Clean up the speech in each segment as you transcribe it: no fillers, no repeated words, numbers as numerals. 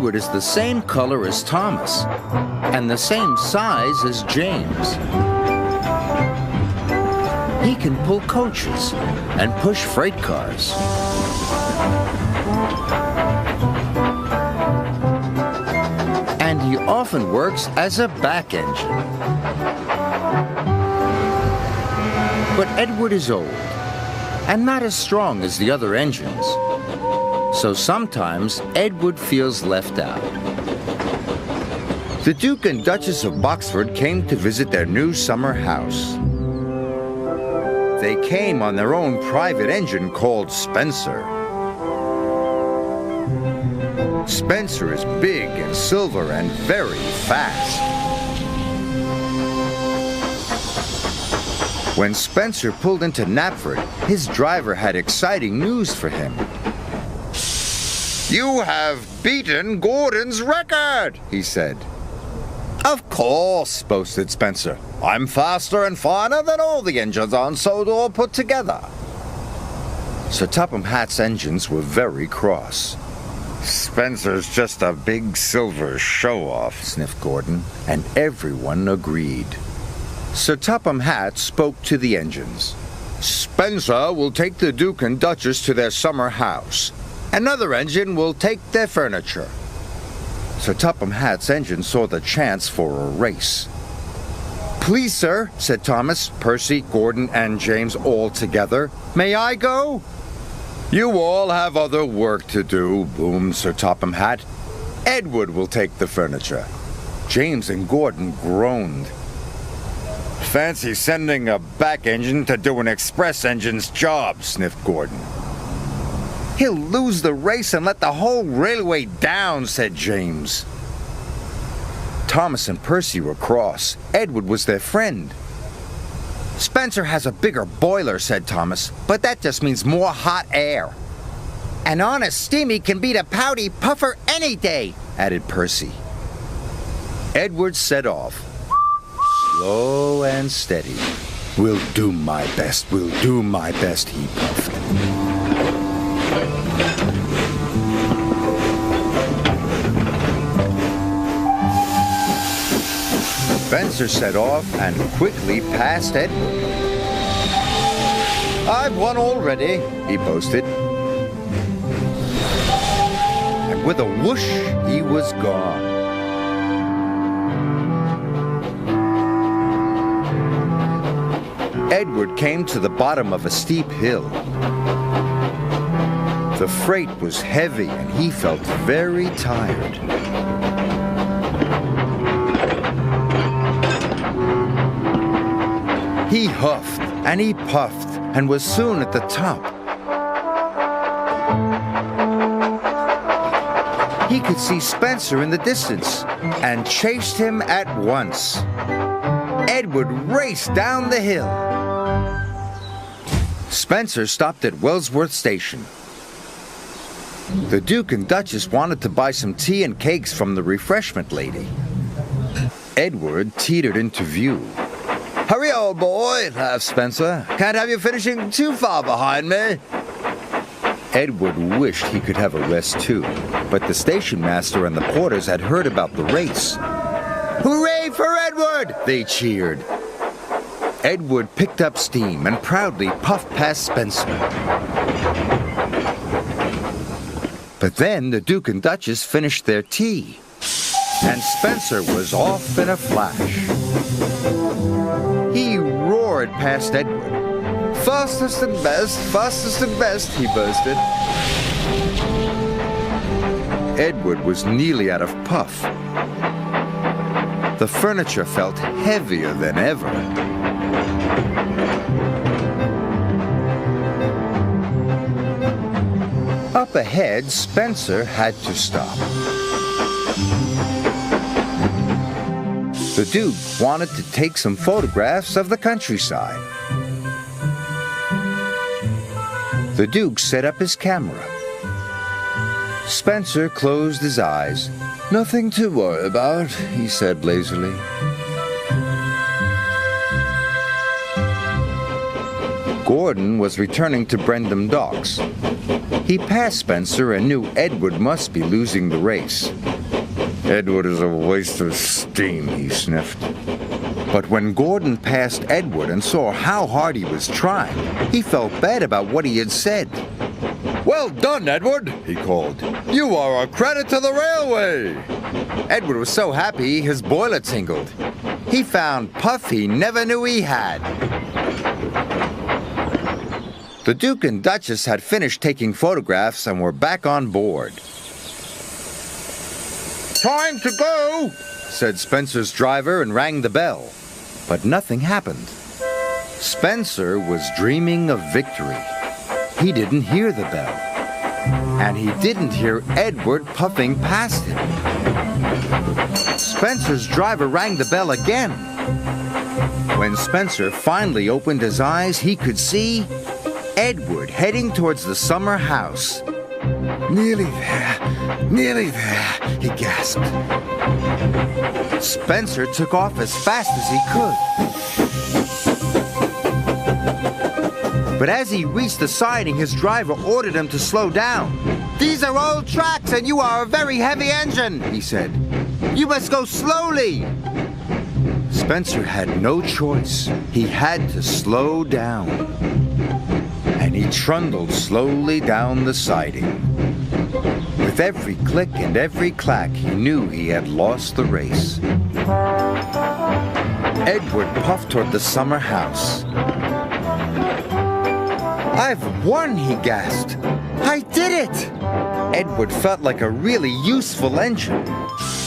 Edward is the same color as Thomas and the same size as James. He can pull coaches and push freight cars. And he often works as a back engine. But Edward is old and not as strong as the other engines. So sometimes Edward feels left out. The Duke and Duchess of Boxford came to visit their new summer house. They came on their own private engine called Spencer. Spencer is big and silver and very fast. When Spencer pulled into Knapford, his driver had exciting news for him. "You have beaten Gordon's record," he said. "Of course," boasted Spencer. "I'm faster and finer than all the engines on Sodor put together." Sir Topham Hatt's engines were very cross. "Spencer's just a big silver show-off," sniffed Gordon, and everyone agreed. Sir Topham Hatt spoke to the engines. "Spencer will take the Duke and Duchess to their summer house. Another engine will take their furniture." Sir Topham Hatt's engine saw the chance for a race. "Please, sir," said Thomas, Percy, Gordon, and James all together. "May I go?" "You all have other work to do," boomed Sir Topham Hatt. "Edward will take the furniture." James and Gordon groaned. "Fancy sending a back engine to do an express engine's job," sniffed Gordon. "He'll lose the race and let the whole railway down," said James. Thomas and Percy were cross. Edward was their friend. "Spencer has a bigger boiler," said Thomas, "but that just means more hot air." "An honest steamy can beat a pouty puffer any day," added Percy. Edward set off, slow and steady. "We'll do my best, we'll do my best," he puffed. Spencer set off and quickly passed Edward. "I've won already," he boasted. And with a whoosh, he was gone. Edward came to the bottom of a steep hill. The freight was heavy and he felt very tired. He huffed and he puffed and was soon at the top. He could see Spencer in the distance and chased him at once. Edward raced down the hill. Spencer stopped at Wellsworth Station. The Duke and Duchess wanted to buy some tea and cakes from the refreshment lady. Edward teetered into view. "Hurry, old boy," laughed Spencer. "Can't have you finishing too far behind me." Edward wished he could have a rest too, but the station master and the porters had heard about the race. "Hooray for Edward!" they cheered. Edward picked up steam and proudly puffed past Spencer. But then the Duke and Duchess finished their tea, and Spencer was off in a flash. He roared past Edward. Fastest and best, he boasted. Edward was nearly out of puff. The furniture felt heavier than ever. Up ahead, Spencer had to stop. The Duke wanted to take some photographs of the countryside. The Duke set up his camera. Spencer closed his eyes. "Nothing to worry about," he said lazily. Gordon was returning to Brendam Docks. He passed Spencer and knew Edward must be losing the race. Edward is a waste of steam, he sniffed. But when Gordon passed Edward and saw how hard he was trying, he felt bad about what he had said. "Well done, Edward," he called. "You are a credit to the railway." Edward was so happy his boiler tingled. He found puff he never knew he had. The Duke and Duchess had finished taking photographs and were back on board. "Time to go," said Spencer's driver and rang the bell. But nothing happened. Spencer was dreaming of victory. He didn't hear the bell. And he didn't hear Edward puffing past him. Spencer's driver rang the bell again. When Spencer finally opened his eyes, he could see Edward heading towards the summer house. Nearly there, he gasped. Spencer took off as fast as he could. But as he reached the siding, his driver ordered him to slow down. "These are old tracks and you are a very heavy engine," he said. "You must go slowly." Spencer had no choice. He had to slow down. And he trundled slowly down the siding. With every click and every clack, he knew he had lost the race. Edward puffed toward the summer house. "I've won," he gasped. "I did it!" Edward felt like a really useful engine.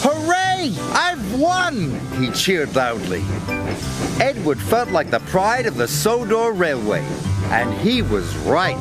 "Hooray! I've won!" he cheered loudly. Edward felt like the pride of the Sodor Railway, and he was right.